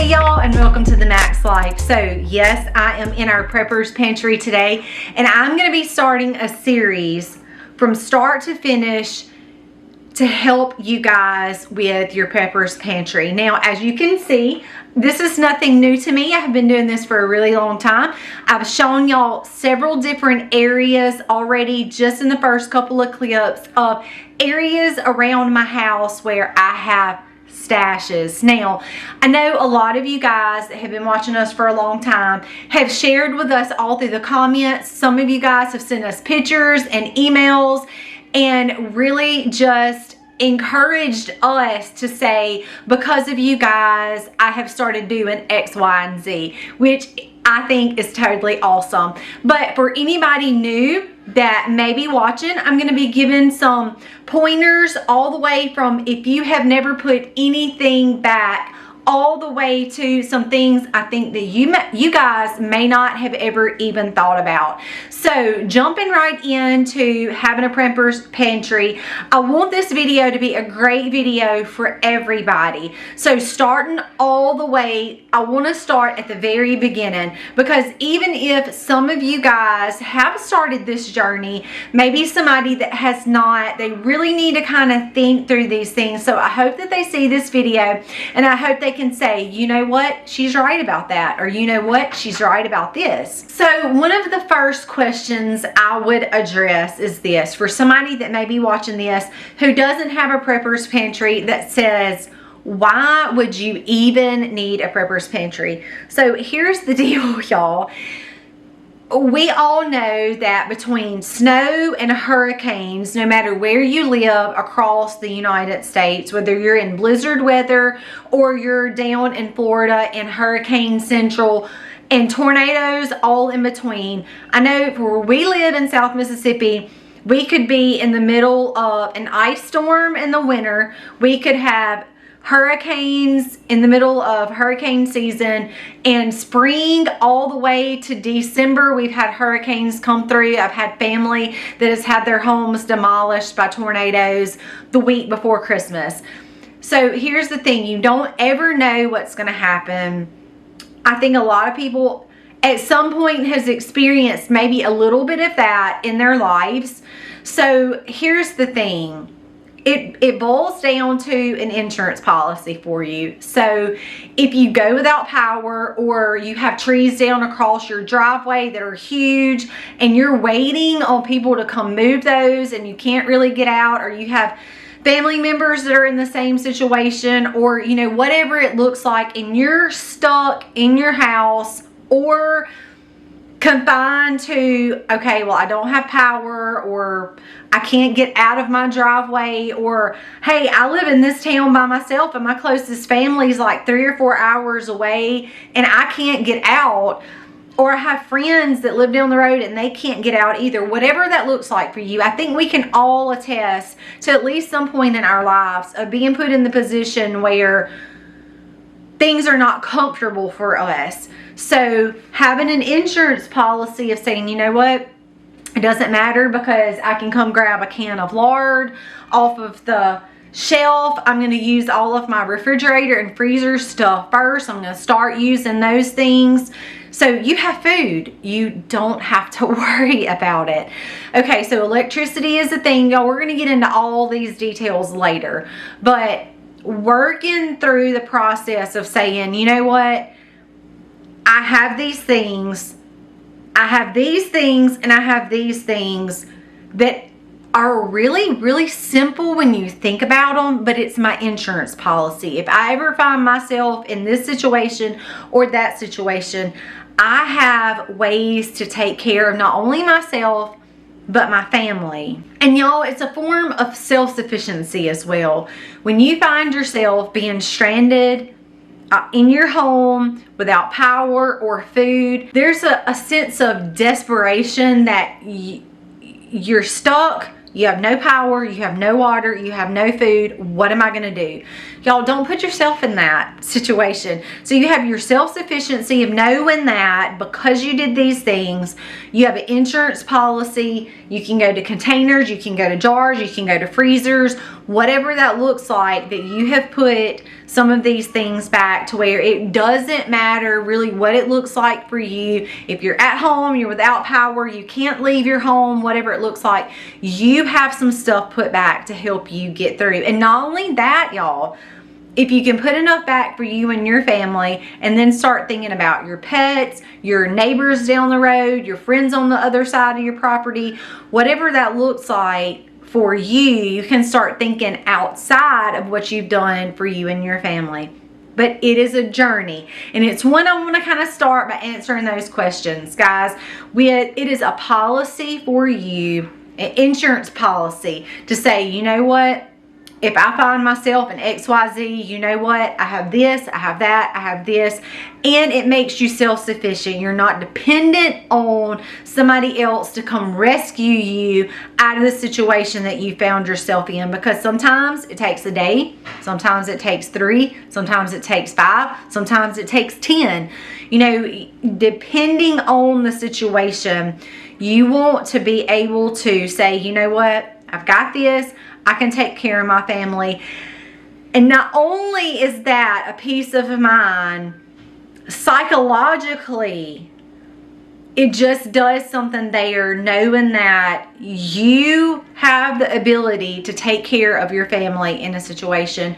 Hey y'all, and welcome to the Max Life. So yes, I am in our Prepper's Pantry today, and I'm going to be starting a series from start to finish to help you guys with your Prepper's Pantry. Now, as you can see, this is nothing new to me. I have been doing this for a really long time. I've shown y'all several different areas already just in the first couple of clips of areas around my house where I have stashes. Now, I know a lot of you guys that have been watching us for a long time have shared with us all through the comments. Some of you guys have sent us pictures and emails and really just encouraged us to say, because of you guys, I have started doing X, Y, and Z, which I think is totally awesome. But for anybody new that may be watching, I'm going to be giving some pointers all the way from if you have never put anything back all the way to some things I think that you guys may not have ever even thought about. So jumping right into having a Prepper's Pantry, I want this video to be a great video for everybody. So starting all the way, I want to start at the very beginning, because even if some of you guys have started this journey, maybe somebody that has not, they really need to kind of think through these things. So I hope that they see this video and I hope they can say, you know what, she's right about that, or you know what, she's right about this. So one of the first questions I would address is this, for somebody that may be watching this who doesn't have a Prepper's Pantry, that says, why would you even need a Prepper's Pantry? So here's the deal, y'all. We all know that between snow and hurricanes, no matter where you live across the United States, whether you're in blizzard weather or you're down in Florida in hurricane central and tornadoes all in between. I know where we live in South Mississippi, we could be in the middle of an ice storm in the winter. We could have hurricanes in the middle of hurricane season, and spring all the way to December we've had hurricanes come through. I've had family that has had their homes demolished by tornadoes the week before Christmas. So here's the thing, you don't ever know what's going to happen. I think a lot of people at some point has experienced maybe a little bit of that in their lives. So here's the thing. It boils down to an insurance policy for you. So if you go without power, or you have trees down across your driveway that are huge and you're waiting on people to come move those and you can't really get out, or you have family members that are in the same situation, or you know, whatever it looks like, and you're stuck in your house or confined to, okay, well, I don't have power, or I can't get out of my driveway, or hey, I live in this town by myself and my closest family is like 3 or 4 hours away and I can't get out, or I have friends that live down the road and they can't get out either. Whatever that looks like for you, I think we can all attest to at least some point in our lives of being put in the position where things are not comfortable for us. So having an insurance policy of saying, you know what, it doesn't matter because I can come grab a can of lard off of the shelf. I'm going to use all of my refrigerator and freezer stuff first. I'm going to start using those things. So you have food. You don't have to worry about it. Okay, so electricity is a thing. Y'all, we're going to get into all these details later. But working through the process of saying, you know what, I have these things, I have these things, and I have these things that are really, really simple when you think about them, but it's my insurance policy. If I ever find myself in this situation or that situation, I have ways to take care of not only myself, but my family. And y'all, it's a form of self-sufficiency as well. When you find yourself being stranded in your home without power or food, there's a sense of desperation that you're stuck, You have no power, you have no water, you have no food. What am I gonna do? Y'all, don't put yourself in that situation. So you have your self-sufficiency of knowing that because you did these things, you have an insurance policy, you can go to containers, you can go to jars, you can go to freezers, whatever that looks like, that you have put some of these things back to where it doesn't matter really what it looks like for you. If you're at home, you're without power, you can't leave your home, whatever it looks like, you have some stuff put back to help you get through. And not only that, y'all, if you can put enough back for you and your family, and then start thinking about your pets, your neighbors down the road, your friends on the other side of your property, whatever that looks like for you, you can start thinking outside of what you've done for you and your family. But it is a journey, and it's one I want to kind of start by answering those questions, guys. It is a policy for you, an insurance policy, to say, you know what? If I find myself in XYZ, you know what? I have this, I have that, I have this. And it makes you self-sufficient. You're not dependent on somebody else to come rescue you out of the situation that you found yourself in. Because sometimes it takes a day, sometimes it takes 3, sometimes it takes 5, sometimes it takes 10. You know, depending on the situation, you want to be able to say, you know what? I've got this. I can take care of my family. And not only is that a peace of mind, psychologically, it just does something there, knowing that you have the ability to take care of your family in a situation.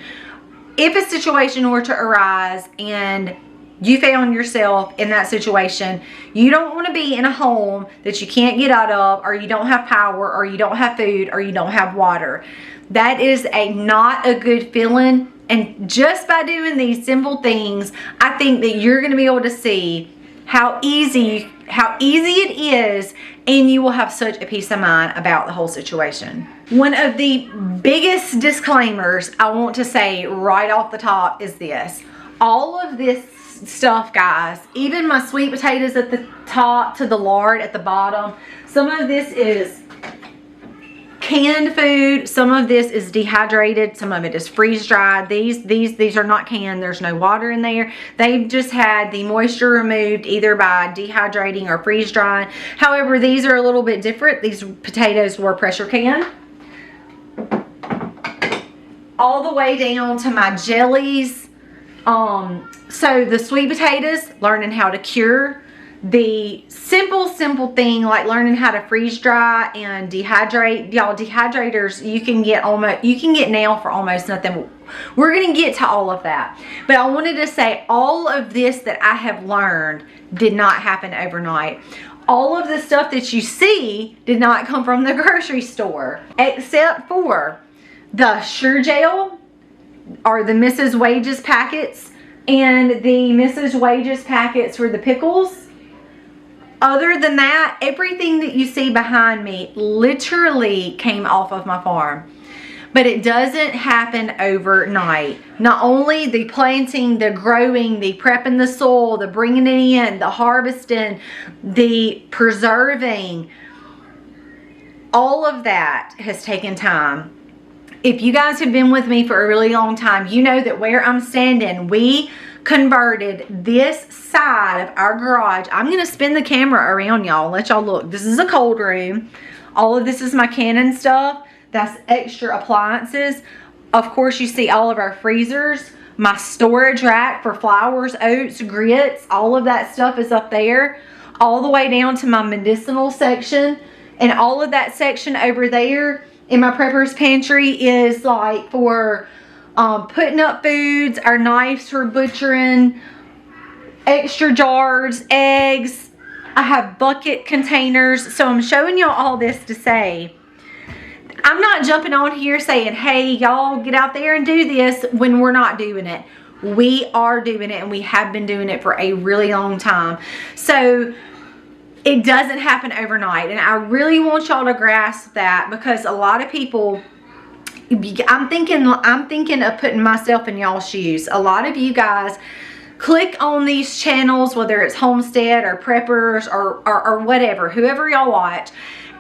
If a situation were to arise and you found yourself in that situation, you don't want to be in a home that you can't get out of, or you don't have power, or you don't have food, or you don't have water. That is not a good feeling. And just by doing these simple things, I think that you're going to be able to see how easy it is, and you will have such a peace of mind about the whole situation. One of the biggest disclaimers I want to say right off the top is this. All of this stuff, guys, even my sweet potatoes at the top to the lard at the bottom, some of this is canned food, some of this is dehydrated, some of it is freeze dried. These are not canned. There's no water in there. They've just had the moisture removed either by dehydrating or freeze drying. However, these are a little bit different. These potatoes were pressure canned. All the way down to my jellies. So the sweet potatoes, learning how to cure. The simple thing like learning how to freeze dry and dehydrate. Y'all, dehydrators you can get now for almost nothing. We're gonna get to all of that, but I wanted to say all of this that I have learned did not happen overnight. All of the stuff that you see did not come from the grocery store, except for the Sure Gel or the Mrs. Wages packets and the Mrs. Wages packets for the pickles. Other than that, everything that you see behind me literally came off of my farm. But it doesn't happen overnight. Not only the planting, the growing, the prepping the soil, the bringing it in, the harvesting, the preserving, all of that has taken time. If you guys have been with me for a really long time, you know that where I'm standing, we converted this side of our garage. I'm going to spin the camera around y'all and let y'all look. This is a cold room. All of this is my Canon stuff. That's extra appliances. Of course, you see all of our freezers. My storage rack for flours, oats, grits. All of that stuff is up there. All the way down to my medicinal section. And all of that section over there in my prepper's pantry is like for putting up foods, our knives for butchering, extra jars, eggs. I have bucket containers. So I'm showing y'all all this to say, I'm not jumping on here saying, hey, y'all get out there and do this when we're not doing it. We are doing it, and we have been doing it for a really long time. So it doesn't happen overnight. And I really want y'all to grasp that, because a lot of people, I'm thinking of putting myself in y'all's shoes. A lot of you guys click on these channels, whether it's homestead or preppers or whatever, whoever y'all watch,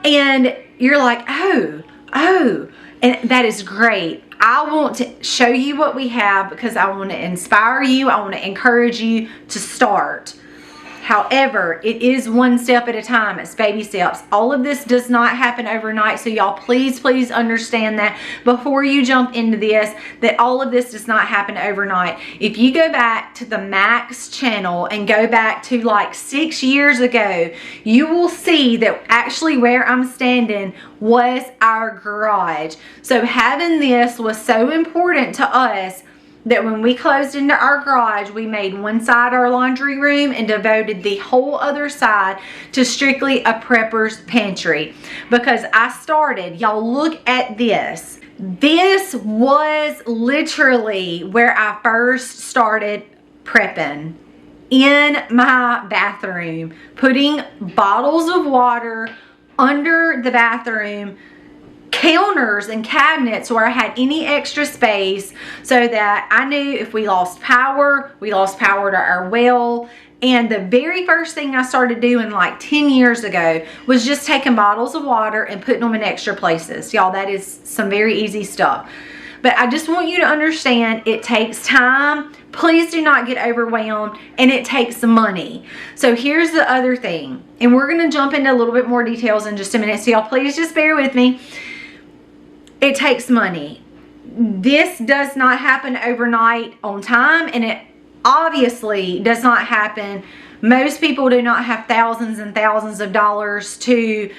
and you're like, oh, Oh, and that is great. I want to show you what we have because I want to inspire you. I want to encourage you to start. However, it is one step at a time. It's baby steps. All of this does not happen overnight. So y'all, please understand that before you jump into this, that all of this does not happen overnight. If you go back to the Max channel and go back to like 6 years ago, you will see that actually where I'm standing was our garage. So having this was so important to us that when we closed into our garage, we made one side our laundry room and devoted the whole other side to strictly a prepper's pantry. Because I started, y'all look at this. This was literally where I first started prepping. In my bathroom, putting bottles of water under the bathroom counters and cabinets where I had any extra space, so that I knew if we lost power to our well. And the very first thing I started doing like 10 years ago was just taking bottles of water and putting them in extra places. Y'all, that is some very easy stuff. But I just want you to understand it takes time. Please do not get overwhelmed, and it takes money. So here's the other thing, and we're going to jump into a little bit more details in just a minute. So y'all, please just bear with me. It takes money. This does not happen overnight on time, and it obviously does not happen. Most people do not have thousands and thousands of dollars to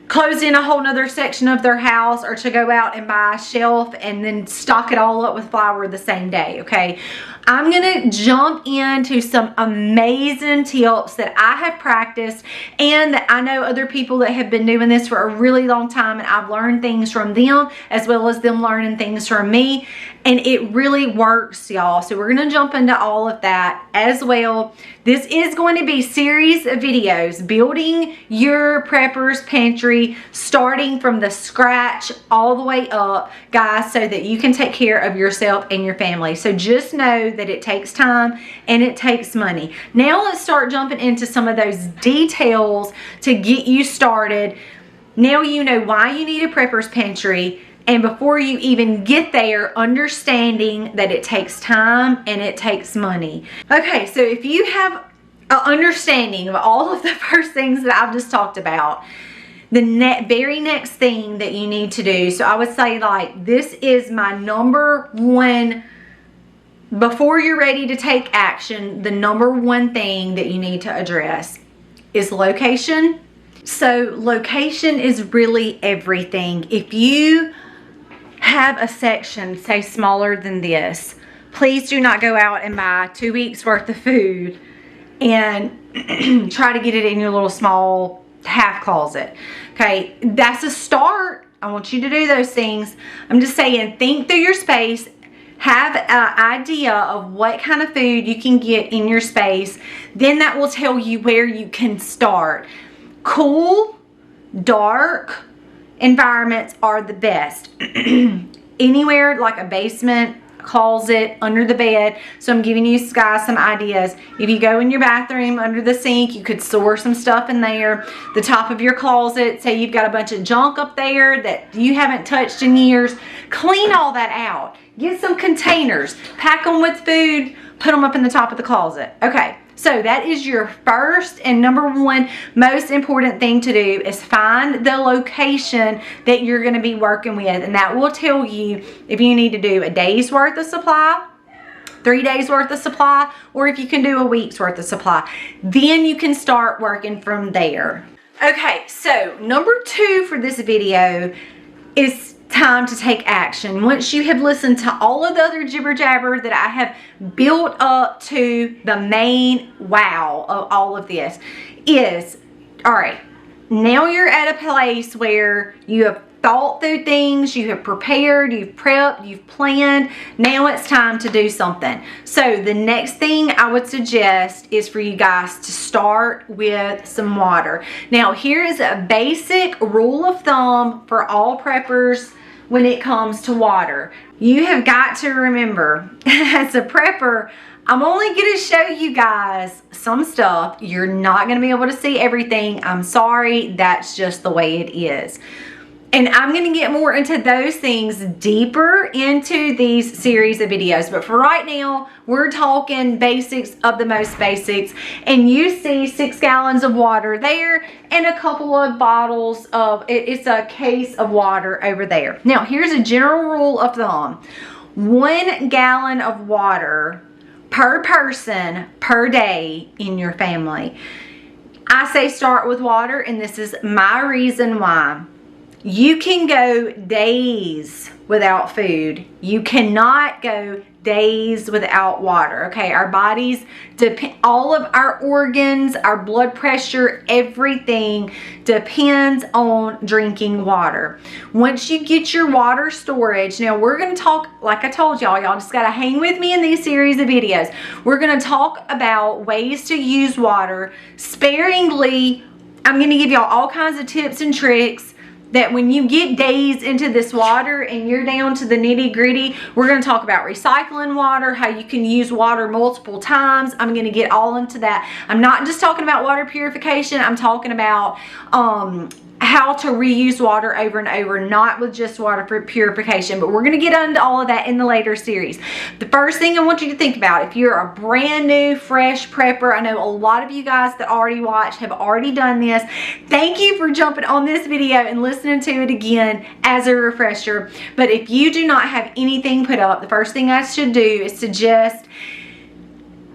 close in a whole nother section of their house, or to go out and buy a shelf and then stock it all up with flour the same day, okay? I'm gonna jump into some amazing tips that I have practiced, and that I know other people that have been doing this for a really long time, and I've learned things from them as well as them learning things from me, and it really works, y'all. So we're gonna jump into all of that as well. This is going to be a series of videos building your prepper's pantry, starting from the scratch all the way up, guys, so that you can take care of yourself and your family. So just know that it takes time and it takes money. Now let's start jumping into some of those details to get you started. Now you know why you need a prepper's pantry, and before you even get there, understanding that it takes time and it takes money. Okay, so if you have an understanding of all of the first things that I've just talked about, the very next thing that you need to do, so I would say like this is my number one, before you're ready to take action, the number one thing that you need to address is location. So location is really everything. If you have a section, say smaller than this, please do not go out and buy 2 weeks worth of food and try to get it in your little small half closet. Okay, that's a start. I want you to do those things. I'm just saying, think through your space. Have an idea of what kind of food you can get in your space. Then that will tell you where you can start. Cool, dark environments are the best. Anywhere like a basement, closet, under the bed. So I'm giving you guys some ideas. If you go in your bathroom under the sink, you could store some stuff in there. The top of your closet, say you've got a bunch of junk up there that you haven't touched in years, clean all that out. Get some containers, pack them with food, put them up in the top of the closet. Okay, so that is your first and number one most important thing to do, is find the location that you're going to be working with, and that will tell you if you need to do a day's worth of supply, 3 days worth of supply, or if you can do a week's worth of supply. Then you can start working from there. Okay, so number two for this video is time to take action. Once you have listened to all of the other jibber jabber that I have built up to the main wow of all of this is, all right, now you're at a place where you have thought through things, you have prepared, you've prepped, you've planned. Now it's time to do something. So the next thing I would suggest is for you guys to start with some water. Now here is a basic rule of thumb for all preppers when it comes to water. You have got to remember, as a prepper, I'm only going to show you guys some stuff. You're not going to be able to see everything. I'm sorry, that's just the way it is. And I'm going to get more into those things deeper into these series of videos. But for right now, we're talking basics of the most basics. And you see 6 gallons of water there and a couple of bottles of, it's a case of water over there. Now, here's a general rule of thumb. 1 gallon of water per person per day in your family. I say start with water, and this is my reason why. You can go days without food. You cannot go days without water, okay? Our bodies depend, all of our organs, our blood pressure, everything depends on drinking water. Once you get your water storage, now we're gonna talk, like I told y'all just gotta hang with me in these series of videos. We're gonna talk about ways to use water sparingly. I'm gonna give y'all all kinds of tips and tricks that when you get days into this water and you're down to the nitty gritty. We're going to talk about recycling water, how you can use water multiple times. I'm going to get all into that. I'm not just talking about water purification. I'm talking about how to reuse water over and over, not with just water for purification, but we're going to get into all of that in the later series. The first thing I want you to think about, if you're a brand new fresh prepper, I know a lot of you guys that already watch have already done this. Thank you for jumping on this video and listening to it again as a refresher. But if you do not have anything put up, the first thing I should do is suggest,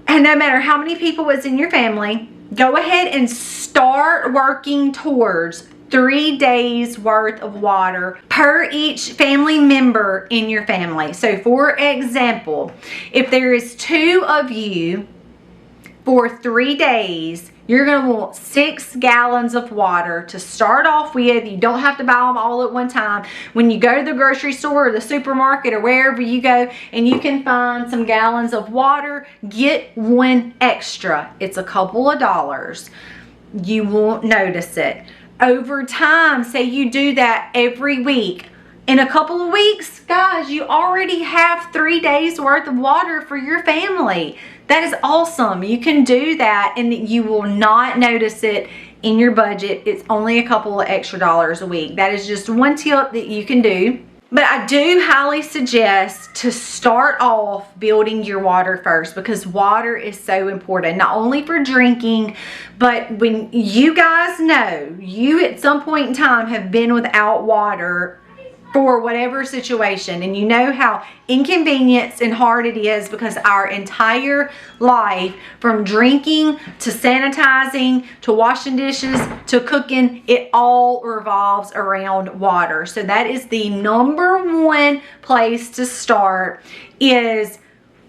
and no matter how many people is in your family, go ahead and start working towards 3 days worth of water per each family member in your family. So for example, if there is 2 of you for 3 days, you're going to want 6 gallons of water to start off with. You don't have to buy them all at one time. When you go to the grocery store or the supermarket or wherever you go and you can find some gallons of water, get 1 extra. It's a couple of dollars. You won't notice it. Over time, say you do that every week. In a couple of weeks, guys, you already have 3 days worth of water for your family. That is awesome. You can do that and you will not notice it in your budget. It's only a couple of extra dollars a week. That is just one tip that you can do. But I do highly suggest to start off building your water first, because water is so important, not only for drinking, but when you guys know you at some point in time have been without water for whatever situation, and you know how inconvenienced and hard it is, because our entire life, from drinking to sanitizing to washing dishes to cooking, it all revolves around water. So that is the #1 place to start, is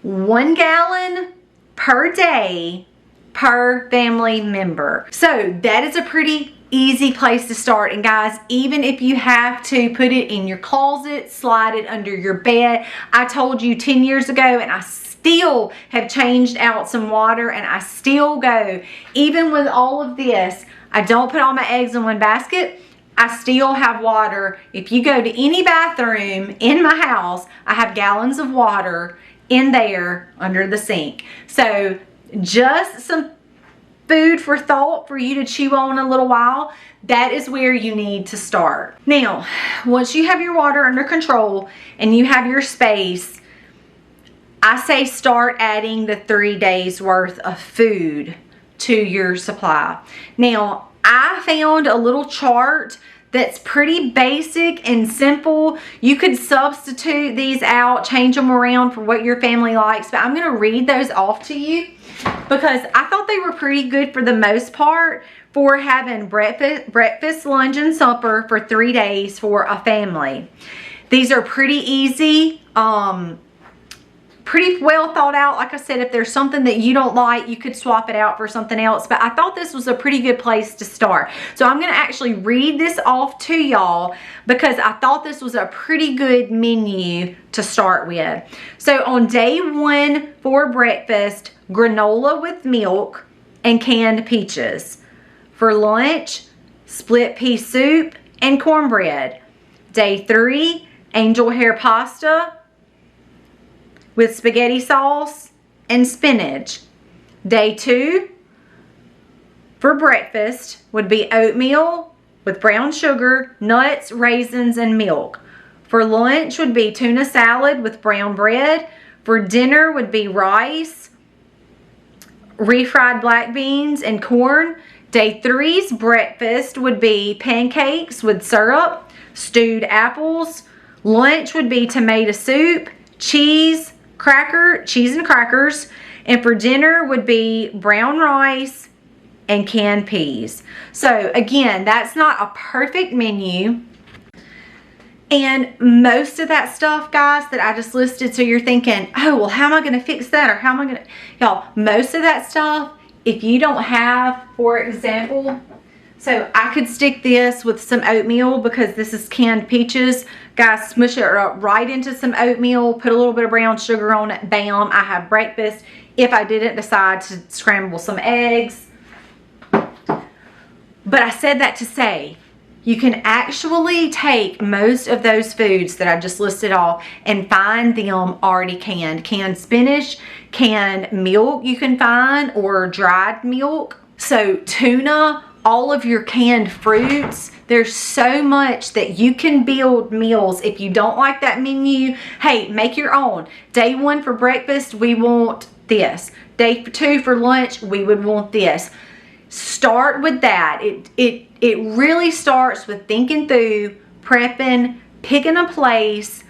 1 gallon per day per family member. So that is a pretty easy place to start. And guys, even if you have to put it in your closet, slide it under your bed, I told you 10 years ago, and I still have changed out some water, and I still go, even with all of this, I don't put all my eggs in one basket. I still have water. If you go to any bathroom in my house, I have gallons of water in there under the sink. So just some food for thought for you to chew on a little while. That is where you need to start. Now, once you have your water under control and you have your space, I say start adding the 3 days worth of food to your supply. Now, I found a little chart that's pretty basic and simple. You could substitute these out, change them around for what your family likes, but I'm going to read those off to you because I thought they were pretty good for the most part for having breakfast, lunch, and supper for 3 days for a family. These are pretty easy, pretty well thought out. Like I said, if there's something that you don't like, you could swap it out for something else, but I thought this was a pretty good place to start. So I'm going to actually read this off to y'all because I thought this was a pretty good menu to start with. So on day 1 for breakfast, granola with milk and canned peaches. For lunch, split pea soup and cornbread. Day 3, angel hair pasta with spaghetti sauce and spinach. Day 2 for breakfast would be oatmeal with brown sugar, nuts, raisins, and milk. For lunch would be tuna salad with brown bread. For dinner would be rice, refried black beans, and corn. Day 3's breakfast would be pancakes with syrup, stewed apples. Lunch would be tomato soup, cheese and crackers. And for dinner would be brown rice and canned peas. So again, that's not a perfect menu. And most of that stuff, guys, that I just listed, so you're thinking, oh, well, how am I going to fix that? Or how am I going to, y'all, most of that stuff, if you don't have, for example, so I could stick this with some oatmeal because this is canned peaches. Guys, smush it right into some oatmeal, put a little bit of brown sugar on it, bam, I have breakfast. If I didn't decide to scramble some eggs. But I said that to say, you can actually take most of those foods that I just listed off and find them already canned. Canned spinach, canned milk you can find, or dried milk. So tuna, all of your canned fruits. There's so much that you can build meals. If you don't like that menu, hey, make your own. Day 1 for breakfast, we want this. Day 2 for lunch, we would want this. Start with that. It really starts with thinking through, prepping, picking a place,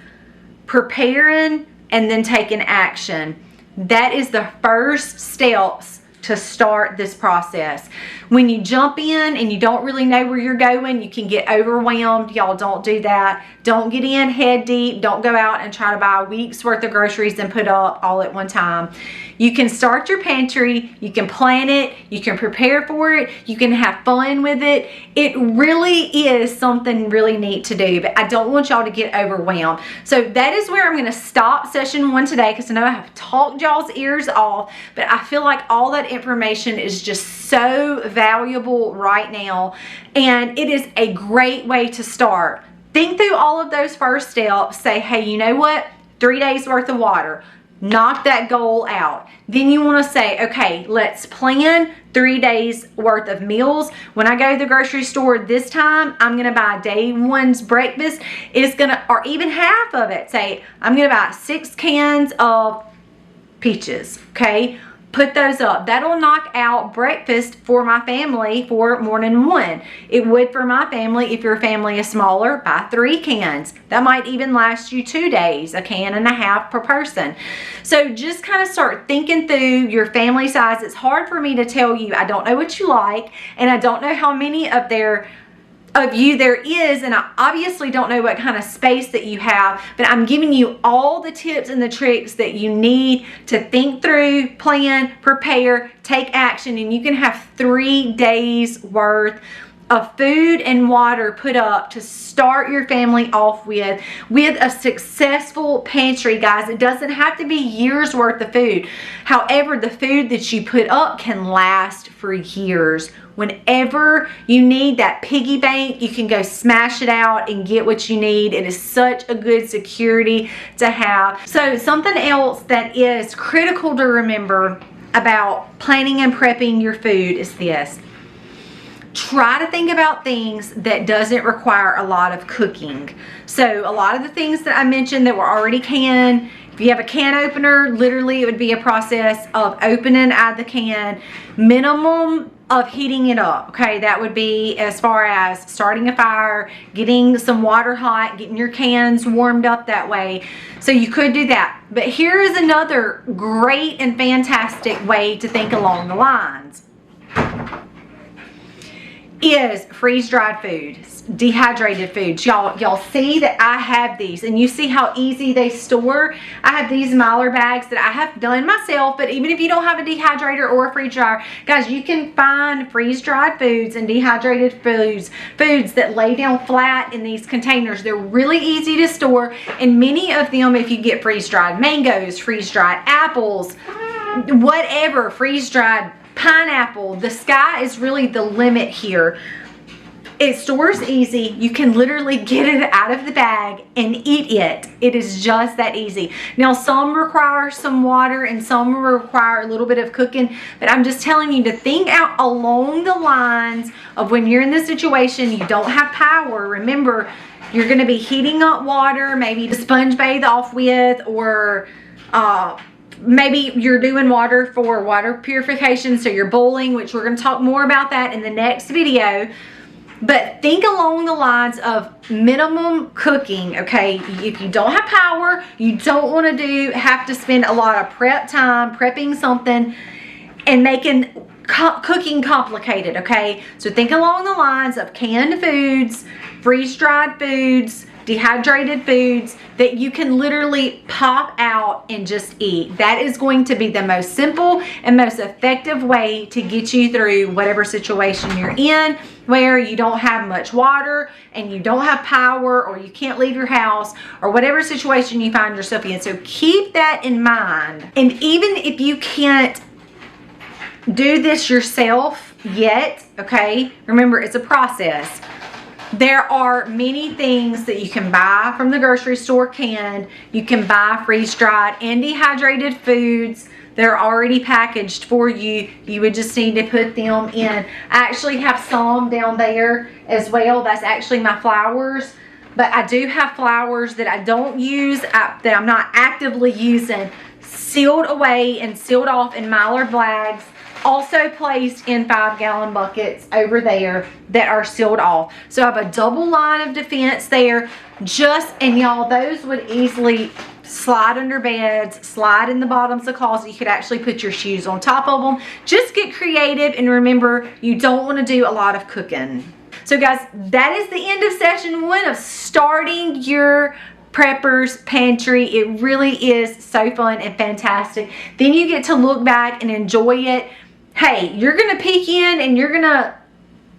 preparing, and then taking action. That is the first steps to start this process. When you jump in and you don't really know where you're going, you can get overwhelmed. Y'all, don't do that. Don't get in head deep. Don't go out and try to buy a week's worth of groceries and put up all at one time. You can start your pantry, you can plan it, you can prepare for it, you can have fun with it. It really is something really neat to do, but I don't want y'all to get overwhelmed. So that is where I'm gonna stop session 1 today, because I know I have talked y'all's ears off, but I feel like all that information is just so valuable right now, and it is a great way to start. Think through all of those first steps. Say, hey, you know what? 3 days worth of water. Knock that goal out. Then you want to say, okay, let's plan 3 days worth of meals. When I go to the grocery store this time, I'm going to buy day 1's breakfast. It's going to, or even half of it. Say, I'm going to buy 6 cans of peaches. Okay. Put those up. That'll knock out breakfast for my family for morning 1. It would for my family. If your family is smaller, buy 3 cans. That might even last you 2 days, a can and a half per person. So just kind of start thinking through your family size. It's hard for me to tell you. I don't know what you like, and I don't know how many of you there is, and I obviously don't know what kind of space that you have, but I'm giving you all the tips and the tricks that you need to think through, plan, prepare, take action, and you can have 3 days worth of food and water put up to start your family off with a successful pantry, guys. It doesn't have to be years worth of food. However, the food that you put up can last for years. Whenever you need that piggy bank, you can go smash it out and get what you need. It is such a good security to have. So something else that is critical to remember about planning and prepping your food is this. Try to think about things that doesn't require a lot of cooking. So a lot of the things that I mentioned that were already canned, if you have a can opener, literally it would be a process of opening out the can, minimum of heating it up. Okay, that would be as far as starting a fire, getting some water hot, getting your cans warmed up that way. So you could do that. But here is another great and fantastic way to think along the lines. Is freeze-dried foods, dehydrated foods. Y'all see that I have these, and you see how easy they store. I have these Mylar bags that I have done myself, but even if you don't have a dehydrator or a freeze dryer, guys, you can find freeze-dried foods and dehydrated foods that lay down flat in these containers. They're really easy to store, and many of them, if you get freeze-dried mangoes, freeze-dried apples, whatever, freeze-dried pineapple, the sky is really the limit here. It stores easy. You can literally get it out of the bag and eat it. It is just that easy. Now, some require some water and some require a little bit of cooking, but I'm just telling you to think out along the lines of when you're in this situation, you don't have power. Remember, you're going to be heating up water, maybe to sponge bathe off with, or maybe you're doing water for water purification, so you're boiling, which we're going to talk more about that in the next video. But think along the lines of minimum cooking, okay? If you don't have power, you don't want to have to spend a lot of prep time prepping something and making cooking complicated, okay? So think along the lines of canned foods, freeze-dried foods, dehydrated foods that you can literally pop out and just eat. That is going to be the most simple and most effective way to get you through whatever situation you're in, where you don't have much water and you don't have power, or you can't leave your house, or whatever situation you find yourself in. So keep that in mind. And even if you can't do this yourself yet, okay, remember, it's a process. There are many things that you can buy from the grocery store canned. You can buy freeze-dried and dehydrated foods. They're already packaged for you. You would just need to put them in. I actually have some down there as well. That's actually my flowers. But I do have flowers that I don't use, that I'm not actively using, sealed away and sealed off in Mylar bags. Also placed in 5-gallon buckets over there that are sealed off. So I have a double line of defense there. And y'all, those would easily slide under beds, slide in the bottoms of the closet. You could actually put your shoes on top of them. Just get creative, and remember, you don't want to do a lot of cooking. So guys, that is the end of session 1 of starting your Prepper's Pantry. It really is so fun and fantastic. Then you get to look back and enjoy it. Hey, you're going to peek in and you're going to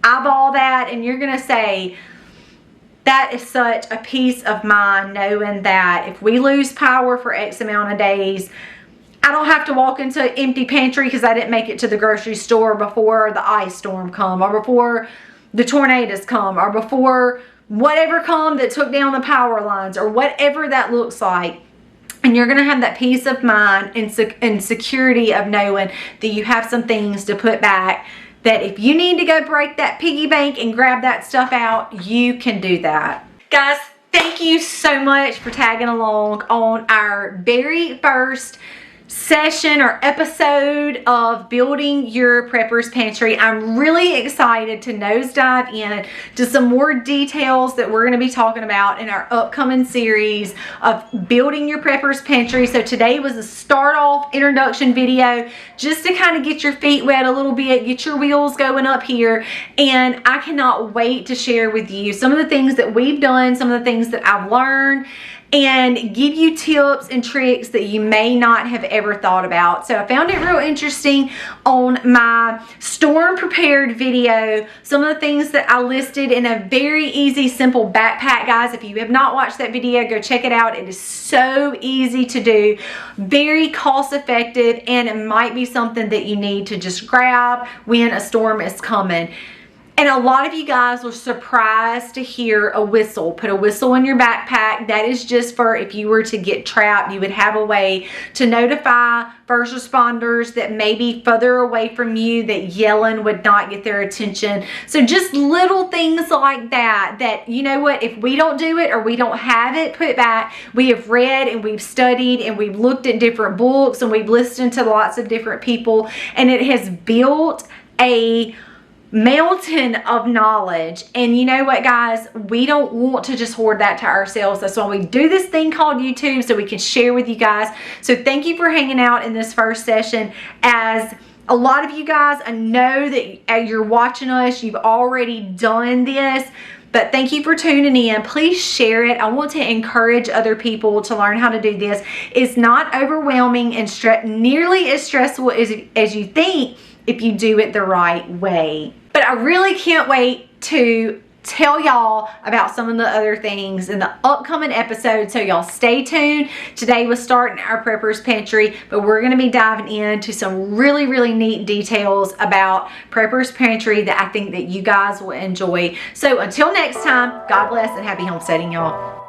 eyeball that, and you're going to say, that is such a peace of mind knowing that if we lose power for X amount of days, I don't have to walk into an empty pantry because I didn't make it to the grocery store before the ice storm come, or before the tornadoes come, or before whatever come that took down the power lines, or whatever that looks like. And you're going to have that peace of mind and security of knowing that you have some things to put back, that if you need to go break that piggy bank and grab that stuff out, you can do that. Guys, thank you so much for tagging along on our very first session or episode of building your Prepper's Pantry. I'm really excited to nosedive in to some more details that we're going to be talking about in our upcoming series of building your Prepper's Pantry. So today was a start off introduction video just to kind of get your feet wet a little bit, get your wheels going up here, and I cannot wait to share with you some of the things that we've done, some of the things that I've learned, and give you tips and tricks that you may not have ever thought about. So I found it real interesting on my storm prepared video, some of the things that I listed in a very easy, simple backpack. Guys, if you have not watched that video, go check it out. It is so easy to do, very cost effective, and it might be something that you need to just grab when a storm is coming. And a lot of you guys were surprised to hear a whistle. Put a whistle in your backpack. That is just for if you were to get trapped, you would have a way to notify first responders that may be further away from you, that yelling would not get their attention. So just little things like that, that, you know what, if we don't do it or we don't have it put back, we have read and we've studied and we've looked at different books and we've listened to lots of different people, and it has built a mountain of knowledge. And you know what, guys, we don't want to just hoard that to ourselves. That's why we do this thing called YouTube, so we can share with you guys. So thank you for hanging out in this first session. As a lot of you guys, I know that you're watching us, you've already done this, but thank you for tuning in. Please share it. I want to encourage other people to learn how to do this. It's not overwhelming and nearly as stressful as you think if you do it the right way. But I really can't wait to tell y'all about some of the other things in the upcoming episode, so y'all stay tuned. Today was starting our Preppers Pantry, but we're going to be diving into some really, really neat details about Preppers Pantry that I think that you guys will enjoy. So until next time, God bless and happy homesteading, y'all.